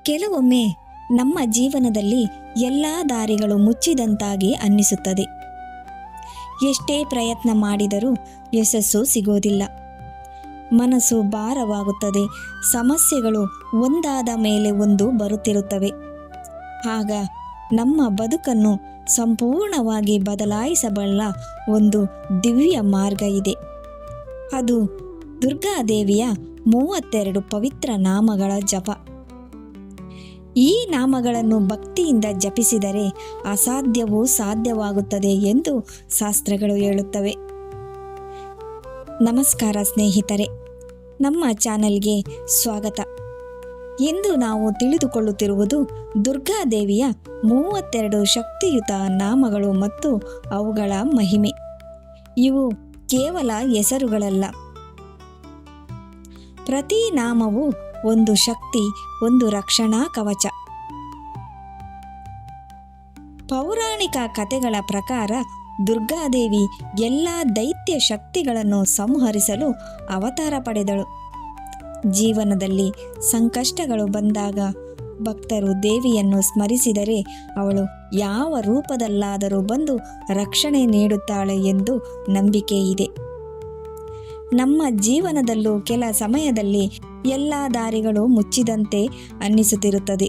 ಕೆಲವೊಮ್ಮೆ ನಮ್ಮ ಜೀವನದಲ್ಲಿ ಎಲ್ಲ ದಾರಿಗಳು ಮುಚ್ಚಿದಂತಾಗಿ ಅನ್ನಿಸುತ್ತದೆ. ಎಷ್ಟೇ ಪ್ರಯತ್ನ ಮಾಡಿದರೂ ಯಶಸ್ಸು ಸಿಗೋದಿಲ್ಲ. ಮನಸ್ಸು ಭಾರವಾಗುತ್ತದೆ. ಸಮಸ್ಯೆಗಳು ಒಂದಾದ ಮೇಲೆ ಒಂದು ಬರುತ್ತಿರುತ್ತವೆ. ಆಗ ನಮ್ಮ ಬದುಕನ್ನು ಸಂಪೂರ್ಣವಾಗಿ ಬದಲಾಯಿಸಬಲ್ಲ ಒಂದು ದಿವ್ಯ ಮಾರ್ಗ ಇದೆ. ಅದು ದುರ್ಗಾದೇವಿಯ 32 ಪವಿತ್ರ ನಾಮಗಳ ಜಪ. ಈ ನಾಮಗಳನ್ನು ಭಕ್ತಿಯಿಂದ ಜಪಿಸಿದರೆ ಅಸಾಧ್ಯವೂ ಸಾಧ್ಯವಾಗುತ್ತದೆ ಎಂದು ಶಾಸ್ತ್ರಗಳು ಹೇಳುತ್ತವೆ. ನಮಸ್ಕಾರ ಸ್ನೇಹಿತರೆ, ನಮ್ಮ ಚಾನೆಲ್ಗೆ ಸ್ವಾಗತ. ಇಂದು ನಾವು ತಿಳಿದುಕೊಳ್ಳುತ್ತಿರುವುದು ದುರ್ಗಾದೇವಿಯ 32 ಶಕ್ತಿಯುತ ನಾಮಗಳು ಮತ್ತು ಅವುಗಳ ಮಹಿಮೆ. ಇವು ಕೇವಲ ಹೆಸರುಗಳಲ್ಲ. ಪ್ರತಿ ನಾಮವು ಒಂದು ಶಕ್ತಿ, ಒಂದು ರಕ್ಷಣಾ ಕವಚ. ಪೌರಾಣಿಕ ಕಥೆಗಳ ಪ್ರಕಾರ ದುರ್ಗಾದೇವಿ ಎಲ್ಲ ದೈತ್ಯ ಶಕ್ತಿಗಳನ್ನು ಸಂಹರಿಸಲು ಅವತಾರ ಪಡೆದಳು. ಜೀವನದಲ್ಲಿ ಸಂಕಷ್ಟಗಳು ಬಂದಾಗ ಭಕ್ತರು ದೇವಿಯನ್ನು ಸ್ಮರಿಸಿದರೆ ಅವಳು ಯಾವ ರೂಪದಲ್ಲಾದರೂ ಬಂದು ರಕ್ಷಣೆ ನೀಡುತ್ತಾಳೆ ಎಂದು ನಂಬಿಕೆ ಇದೆ. ನಮ್ಮ ಜೀವನದಲ್ಲೂ ಕೆಲ ಸಮಯದಲ್ಲಿ ಎಲ್ಲ ದಾರಿಗಳು ಮುಚ್ಚಿದಂತೆ ಅನ್ನಿಸುತ್ತಿರುತ್ತದೆ.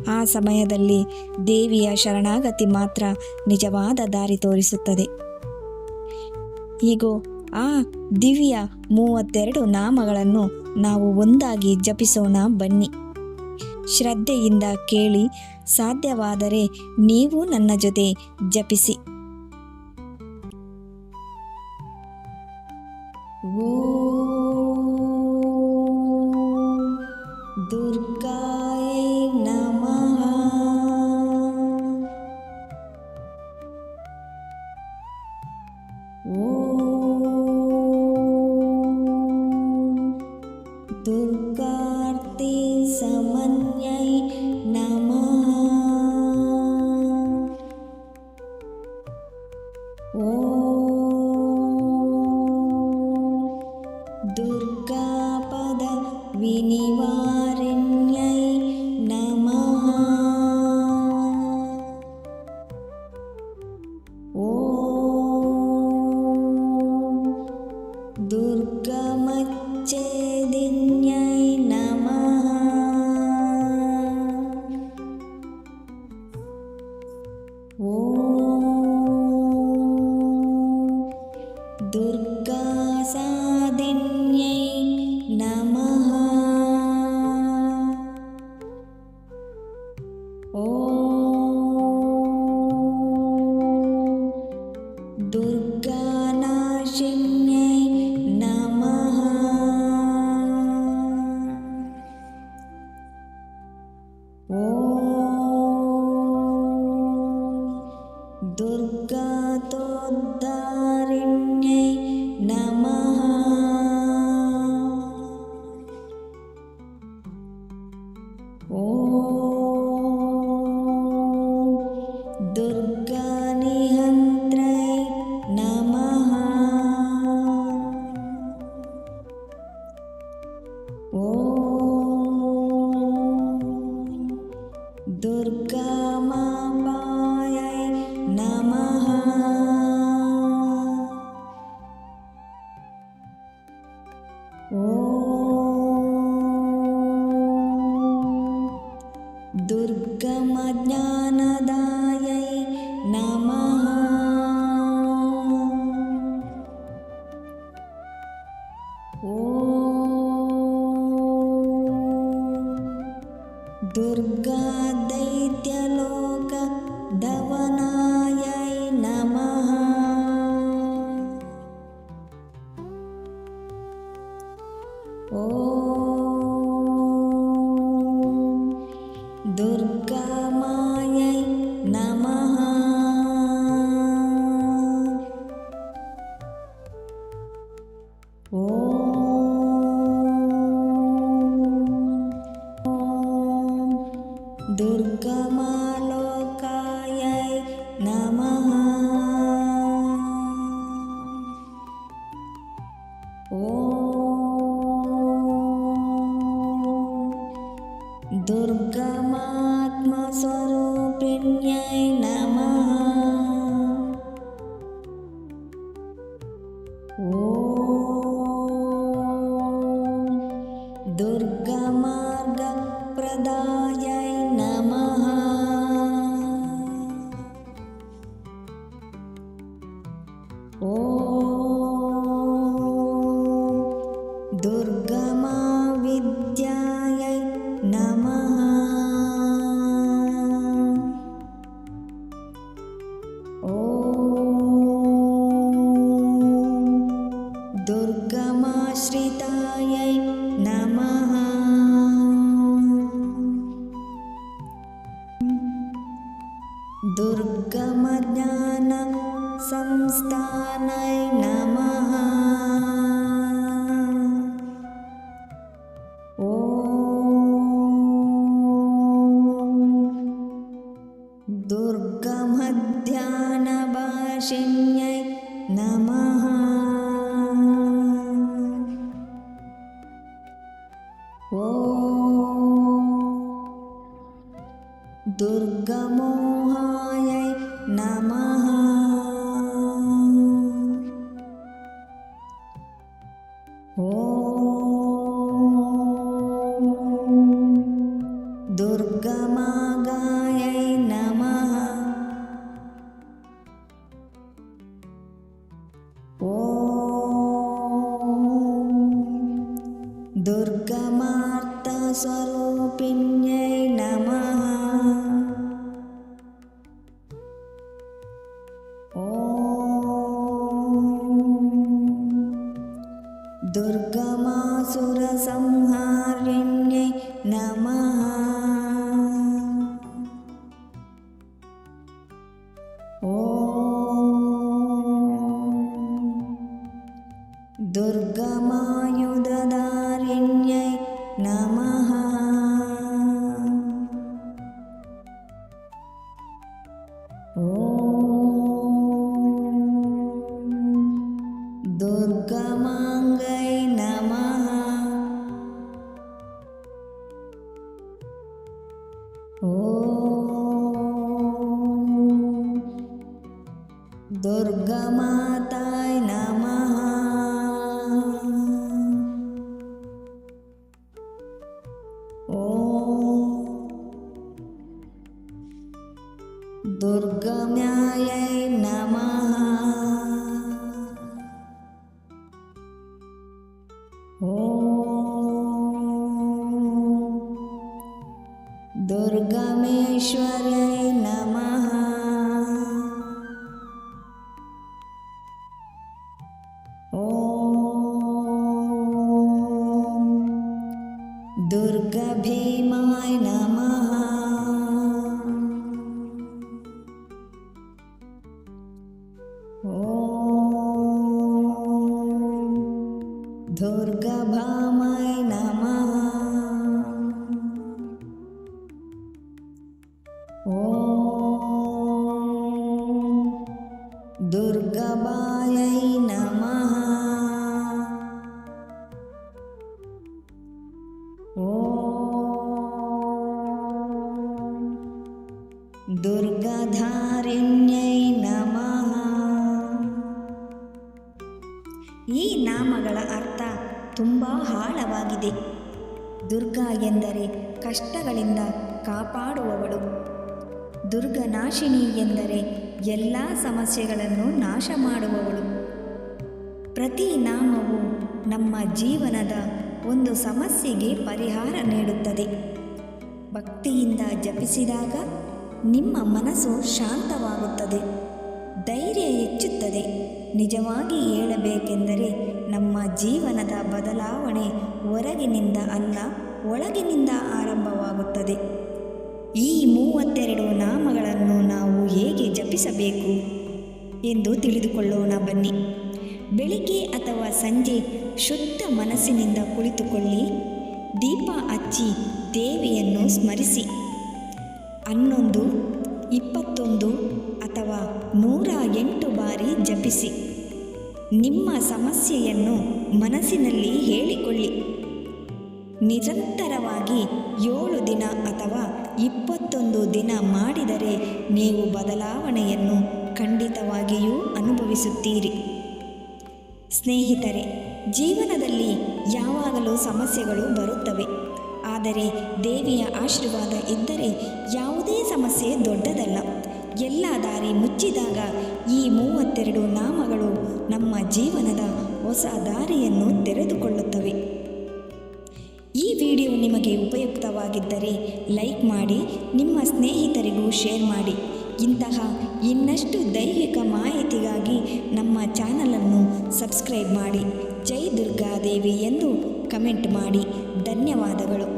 ಆ ಸಮಯದಲ್ಲಿ ದೇವಿಯ ಶರಣಾಗತಿ ಮಾತ್ರ ನಿಜವಾದ ದಾರಿ ತೋರಿಸುತ್ತದೆ. ಹೀಗೋ ಆ ದಿವ್ಯ 32 ನಾಮಗಳನ್ನು ನಾವು ಒಂದಾಗಿ ಜಪಿಸೋಣ ಬನ್ನಿ. ಶ್ರದ್ಧೆಯಿಂದ ಕೇಳಿ, ಸಾಧ್ಯವಾದರೆ ನೀವು ನನ್ನ ಜೊತೆ ಜಪಿಸಿ. ಓಂ ದುರ್ಗಾಯೈ ನಮಃ. ದುರ್ಗಾರ್ತಿ ಸಮನ್ಯೈ ನಮಃ. ದುರ್ಗಾಪದ ವಿನಿವಾರಿಣ್ಯೈ ನಮಃ. ದುರ್ಗಮಚ್ಛೇದಿನ್ಯೈ ನಮಃ. ದುರ್ಗಾಸಾದಿನ್ಯೈ ನಮಃ. ದುರ್ಗಾನಾಶಿನ್ಯೈ ನಮಃ. ದುರ್ಗಾತೋದ್ಧಾರಿಣ್ಯೈ ನಮಃ. ದುರ್ಗಾನಿಹಂತ್ರೈ ನಮಃ. ದುರ್ಗಾಮಾಪಾಯೈ ನಮಃ. ದುರ್ಗಮಜ್ಞಾನದಾಯೈ ನಮಃ. ದುರ್ಗಾದೈತ್ಯಲೋಕ ಧವನಾಯೈ ನಮಃ. ದುರ್ಗಾಮಾಯೈ ನಮಃ. ದುರ್ಗಮಾಲೋಕಾಯೈ ನಮಃ. दुर्गमात्मस्वरूपिण्यै नमः। ॐ दुर्गमार्गप्रदायै नमः। ॐ दुर्गमाविद्यायै नमः। ॐ दुर्गमाश्रितायै नमः। दुर्गमज्ञानसंस्थानै नमः। ॐ दुर्गमध्यानभाषिण्यै नमः। ॐ दुर्गमोहायै नमः। ॐ दुर्गमागायै नमः। ॐ दुर्गमार्थस्वरूपिण्यै नमः। ॐ दुर्गमासुरसंहारिण्यै नमः। ॐ दुर्गमायुधधारिण्यै नमः। ॐ दुर्गमाङ्गै नमः। ॐ दुर्गमाताय नमः। ॐ दुर्गम्यायै नमः। ॐ दुर्गमेश्वर्यै नमः। ॐ दुर्गभीमाय नमः। ॐ दुर्गभामाय नमः। ॐ दुर्गबायै नमः। ॐ दुर्गधारिण्यै नमः। ಈ ನಾಮಗಳ ಅರ್ಥ ತುಂಬ ಆಳವಾಗಿದೆ. ದುರ್ಗಾ ಎಂದರೆ ಕಷ್ಟಗಳಿಂದ ಕಾಪಾಡುವವಳು. ದುರ್ಗನಾಶಿನಿ ಎಂದರೆ ಎಲ್ಲ ಸಮಸ್ಯೆಗಳನ್ನು ನಾಶ ಮಾಡುವವಳು. ಪ್ರತಿ ನಾಮವು ನಮ್ಮ ಜೀವನದ ಒಂದು ಸಮಸ್ಯೆಗೆ ಪರಿಹಾರ ನೀಡುತ್ತದೆ. ಭಕ್ತಿಯಿಂದ ಜಪಿಸಿದಾಗ ನಿಮ್ಮ ಮನಸ್ಸು ಶಾಂತವಾಗುತ್ತದೆ, ಧೈರ್ಯ ಹೆಚ್ಚುತ್ತದೆ. ನಿಜವಾಗಿ ಹೇಳಬೇಕೆಂದರೆ ನಮ್ಮ ಜೀವನದ ಬದಲಾವಣೆ ಹೊರಗಿನಿಂದ ಅಲ್ಲ, ಒಳಗಿನಿಂದ ಆರಂಭವಾಗುತ್ತದೆ. ಈ 32 ನಾಮಗಳನ್ನು ನಾವು ಹೇಗೆ ಜಪಿಸಬೇಕು ಎಂದು ತಿಳಿದುಕೊಳ್ಳೋಣ ಬನ್ನಿ. ಬೆಳಿಗ್ಗೆ ಅಥವಾ ಸಂಜೆ ಶುದ್ಧ ಮನಸ್ಸಿನಿಂದ ಕುಳಿತುಕೊಳ್ಳಿ. ದೀಪ ಹಚ್ಚಿ ದೇವಿಯನ್ನು ಸ್ಮರಿಸಿ 11, 21 ಅಥವಾ 108 ಬಾರಿ ಜಪಿಸಿ. ನಿಮ್ಮ ಸಮಸ್ಯೆಯನ್ನು ಮನಸ್ಸಿನಲ್ಲಿ ಹೇಳಿಕೊಳ್ಳಿ. ನಿರಂತರವಾಗಿ 7 ದಿನ ಅಥವಾ 21 ದಿನ ಮಾಡಿದರೆ ನೀವು ಬದಲಾವಣೆಯನ್ನು ಖಂಡಿತವಾಗಿಯೂ ಅನುಭವಿಸುತ್ತೀರಿ. ಸ್ನೇಹಿತರೆ, ಜೀವನದಲ್ಲಿ ಯಾವಾಗಲೂ ಸಮಸ್ಯೆಗಳು ಬರುತ್ತವೆ. ಆದರೆ ದೇವಿಯ ಆಶೀರ್ವಾದ ಇದ್ದರೆ ಯಾವುದೇ ಸಮಸ್ಯೆ ದೊಡ್ಡದಲ್ಲ. ಎಲ್ಲ ದಾರಿ ಮುಚ್ಚಿದಾಗ ಈ 32 ನಾಮಗಳು ನಮ್ಮ ಜೀವನದ ಹೊಸ ದಾರಿಯನ್ನು ತೆರೆದುಕೊಳ್ಳುತ್ತವೆ. ಈ ವಿಡಿಯೋ ನಿಮಗೆ ಉಪಯುಕ್ತವಾಗಿದ್ದರೆ ಲೈಕ್ ಮಾಡಿ, ನಿಮ್ಮ ಸ್ನೇಹಿತರಿಗೂ ಶೇರ್ ಮಾಡಿ. ಇಂತಹ ಇನ್ನಷ್ಟು ದೈವಿಕ ಮಾಹಿತಿಗಾಗಿ ನಮ್ಮ ಚಾನಲನ್ನು ಸಬ್ಸ್ಕ್ರೈಬ್ ಮಾಡಿ. ಜೈ ದುರ್ಗಾದೇವಿ ಎಂದು ಕಮೆಂಟ್ ಮಾಡಿ. ಧನ್ಯವಾದಗಳು.